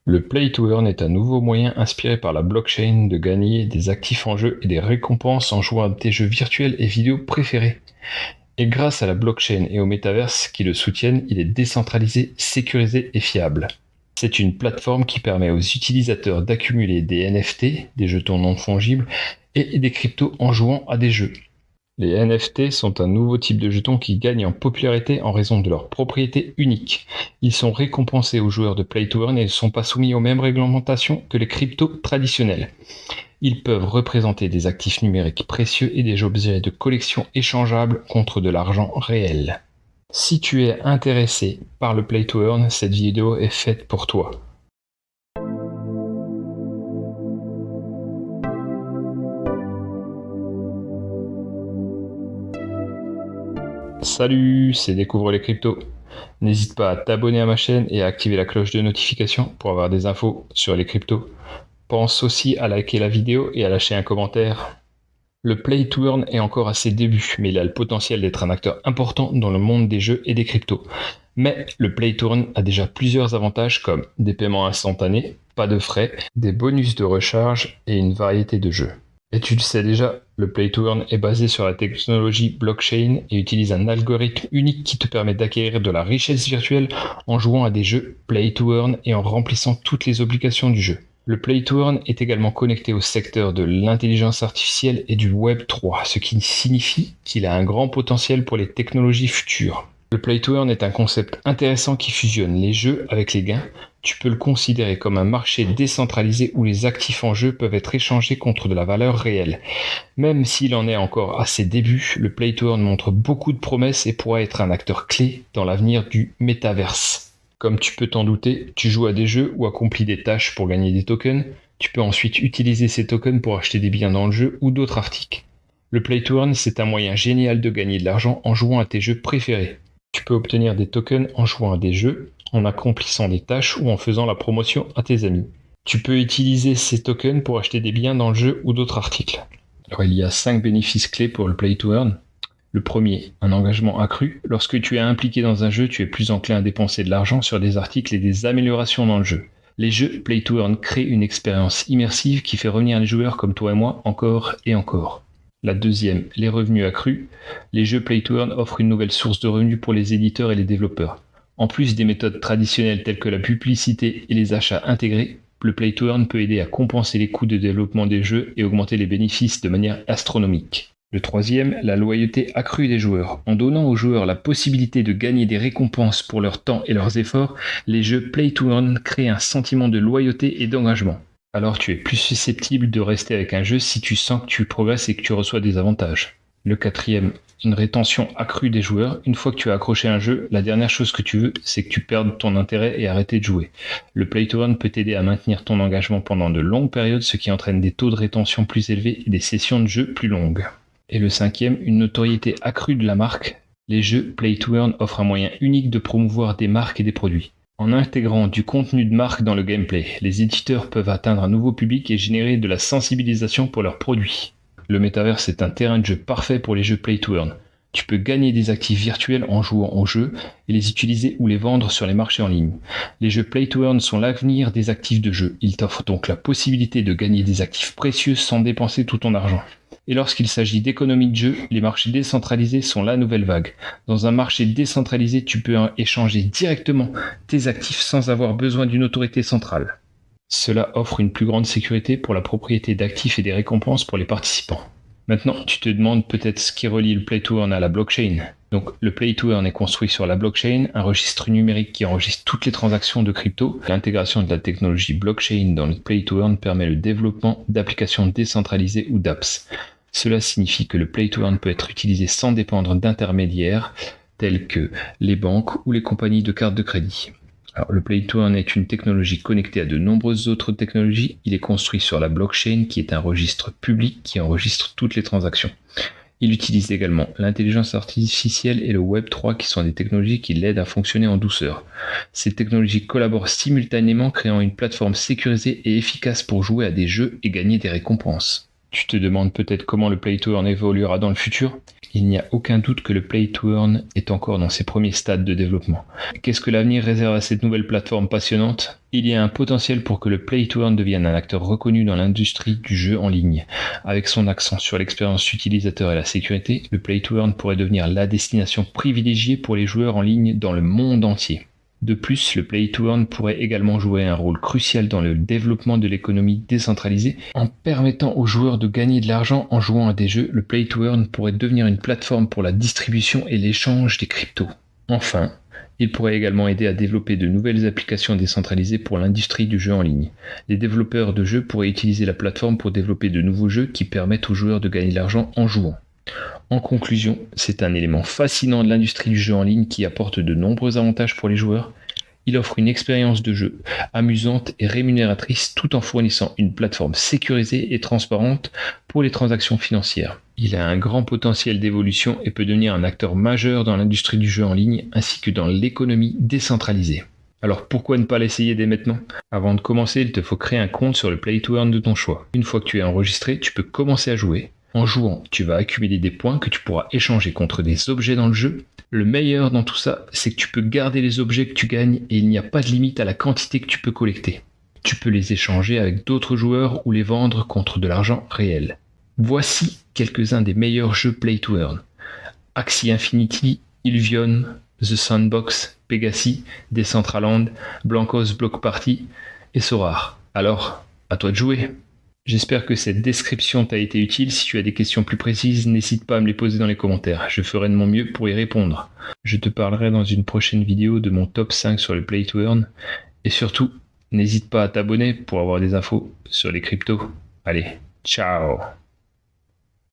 Le Play to Earn est un nouveau moyen inspiré par la blockchain de gagner des actifs en jeu et des récompenses en jouant à tes jeux virtuels et vidéo préférés. Et grâce à la blockchain et au métaverse qui le soutiennent, il est décentralisé, sécurisé et fiable. C'est une plateforme qui permet aux utilisateurs d'accumuler des NFT, des jetons non fongibles, et des cryptos en jouant à des jeux. Les NFT sont un nouveau type de jetons qui gagnent en popularité en raison de leur propriété unique. Ils sont récompensés aux joueurs de Play to Earn et ne sont pas soumis aux mêmes réglementations que les cryptos traditionnels. Ils peuvent représenter des actifs numériques précieux et des objets de collection échangeables contre de l'argent réel. Si tu es intéressé par le Play to Earn, cette vidéo est faite pour toi. Salut, c'est Découvre les cryptos. N'hésite pas à t'abonner à ma chaîne et à activer la cloche de notification pour avoir des infos sur les cryptos. Pense aussi à liker la vidéo et à lâcher un commentaire. Le Play to Earn est encore à ses débuts, mais il a le potentiel d'être un acteur important dans le monde des jeux et des cryptos. Mais le Play to Earn a déjà plusieurs avantages comme des paiements instantanés, pas de frais, des bonus de recharge et une variété de jeux. Et tu le sais déjà, le Play to Earn est basé sur la technologie blockchain et utilise un algorithme unique qui te permet d'acquérir de la richesse virtuelle en jouant à des jeux Play to Earn et en remplissant toutes les obligations du jeu. Le Play to Earn est également connecté au secteur de l'intelligence artificielle et du Web 3, ce qui signifie qu'il a un grand potentiel pour les technologies futures. Le Play to Earn est un concept intéressant qui fusionne les jeux avec les gains. Tu peux le considérer comme un marché décentralisé où les actifs en jeu peuvent être échangés contre de la valeur réelle. Même s'il en est encore à ses débuts, le Play to Earn montre beaucoup de promesses et pourra être un acteur clé dans l'avenir du métaverse. Comme tu peux t'en douter, tu joues à des jeux ou accomplis des tâches pour gagner des tokens. Tu peux ensuite utiliser ces tokens pour acheter des biens dans le jeu ou d'autres articles. Le Play to Earn, c'est un moyen génial de gagner de l'argent en jouant à tes jeux préférés. Tu peux obtenir des tokens en jouant à des jeux, en accomplissant des tâches ou en faisant la promotion à tes amis. Tu peux utiliser ces tokens pour acheter des biens dans le jeu ou d'autres articles. Alors il y a 5 bénéfices clés pour le Play to Earn. Le premier, un engagement accru. Lorsque tu es impliqué dans un jeu, tu es plus enclin à dépenser de l'argent sur des articles et des améliorations dans le jeu. Les jeux Play to Earn créent une expérience immersive qui fait revenir les joueurs comme toi et moi encore et encore. La deuxième, les revenus accrus. Les jeux Play to Earn offrent une nouvelle source de revenus pour les éditeurs et les développeurs. En plus des méthodes traditionnelles telles que la publicité et les achats intégrés, le Play to Earn peut aider à compenser les coûts de développement des jeux et augmenter les bénéfices de manière astronomique. Le troisième, la loyauté accrue des joueurs. En donnant aux joueurs la possibilité de gagner des récompenses pour leur temps et leurs efforts, les jeux Play to Earn créent un sentiment de loyauté et d'engagement. Alors tu es plus susceptible de rester avec un jeu si tu sens que tu progresses et que tu reçois des avantages. Le quatrième, une rétention accrue des joueurs. Une fois que tu as accroché un jeu, la dernière chose que tu veux, c'est que tu perdes ton intérêt et arrêter de jouer. Le Play to Earn peut t'aider à maintenir ton engagement pendant de longues périodes, ce qui entraîne des taux de rétention plus élevés et des sessions de jeu plus longues. Et le cinquième, une notoriété accrue de la marque. Les jeux Play to Earn offrent un moyen unique de promouvoir des marques et des produits. En intégrant du contenu de marque dans le gameplay, les éditeurs peuvent atteindre un nouveau public et générer de la sensibilisation pour leurs produits. Le métaverse est un terrain de jeu parfait pour les jeux Play to Earn. Tu peux gagner des actifs virtuels en jouant aux jeux et les utiliser ou les vendre sur les marchés en ligne. Les jeux Play to Earn sont l'avenir des actifs de jeu. Ils t'offrent donc la possibilité de gagner des actifs précieux sans dépenser tout ton argent. Et lorsqu'il s'agit d'économie de jeu, les marchés décentralisés sont la nouvelle vague. Dans un marché décentralisé, tu peux échanger directement tes actifs sans avoir besoin d'une autorité centrale. Cela offre une plus grande sécurité pour la propriété d'actifs et des récompenses pour les participants. Maintenant, tu te demandes peut-être ce qui relie le Play to Earn à la blockchain. Donc, le Play to Earn est construit sur la blockchain, un registre numérique qui enregistre toutes les transactions de crypto. L'intégration de la technologie blockchain dans le Play to Earn permet le développement d'applications décentralisées ou d'apps. Cela signifie que le Play to Earn peut être utilisé sans dépendre d'intermédiaires tels que les banques ou les compagnies de cartes de crédit. Alors, le Play to Earn est une technologie connectée à de nombreuses autres technologies. Il est construit sur la blockchain qui est un registre public qui enregistre toutes les transactions. Il utilise également l'intelligence artificielle et le Web 3 qui sont des technologies qui l'aident à fonctionner en douceur. Ces technologies collaborent simultanément créant une plateforme sécurisée et efficace pour jouer à des jeux et gagner des récompenses. Tu te demandes peut-être comment le Play to Earn évoluera dans le futur? Il n'y a aucun doute que le Play to Earn est encore dans ses premiers stades de développement. Qu'est-ce que l'avenir réserve à cette nouvelle plateforme passionnante? Il y a un potentiel pour que le Play to Earn devienne un acteur reconnu dans l'industrie du jeu en ligne. Avec son accent sur l'expérience utilisateur et la sécurité, le Play to Earn pourrait devenir la destination privilégiée pour les joueurs en ligne dans le monde entier. De plus, le Play to Earn pourrait également jouer un rôle crucial dans le développement de l'économie décentralisée. En permettant aux joueurs de gagner de l'argent en jouant à des jeux, le Play to Earn pourrait devenir une plateforme pour la distribution et l'échange des cryptos. Enfin, il pourrait également aider à développer de nouvelles applications décentralisées pour l'industrie du jeu en ligne. Les développeurs de jeux pourraient utiliser la plateforme pour développer de nouveaux jeux qui permettent aux joueurs de gagner de l'argent en jouant. En conclusion, c'est un élément fascinant de l'industrie du jeu en ligne qui apporte de nombreux avantages pour les joueurs. Il offre une expérience de jeu amusante et rémunératrice tout en fournissant une plateforme sécurisée et transparente pour les transactions financières. Il a un grand potentiel d'évolution et peut devenir un acteur majeur dans l'industrie du jeu en ligne ainsi que dans l'économie décentralisée. Alors pourquoi ne pas l'essayer dès maintenant? Avant de commencer, il te faut créer un compte sur le Play to Earn de ton choix. Une fois que tu es enregistré, tu peux commencer à jouer. En jouant, tu vas accumuler des points que tu pourras échanger contre des objets dans le jeu. Le meilleur dans tout ça, c'est que tu peux garder les objets que tu gagnes et il n'y a pas de limite à la quantité que tu peux collecter. Tu peux les échanger avec d'autres joueurs ou les vendre contre de l'argent réel. Voici quelques-uns des meilleurs jeux Play to Earn. Axie Infinity, Illuvion, The Sandbox, Pegasy, Decentraland, Blankos Block Party et Sorare. Alors, à toi de jouer! J'espère que cette description t'a été utile. Si tu as des questions plus précises, n'hésite pas à me les poser dans les commentaires. Je ferai de mon mieux pour y répondre. Je te parlerai dans une prochaine vidéo de mon top 5 sur le Play to Earn. Et surtout, n'hésite pas à t'abonner pour avoir des infos sur les cryptos. Allez, ciao!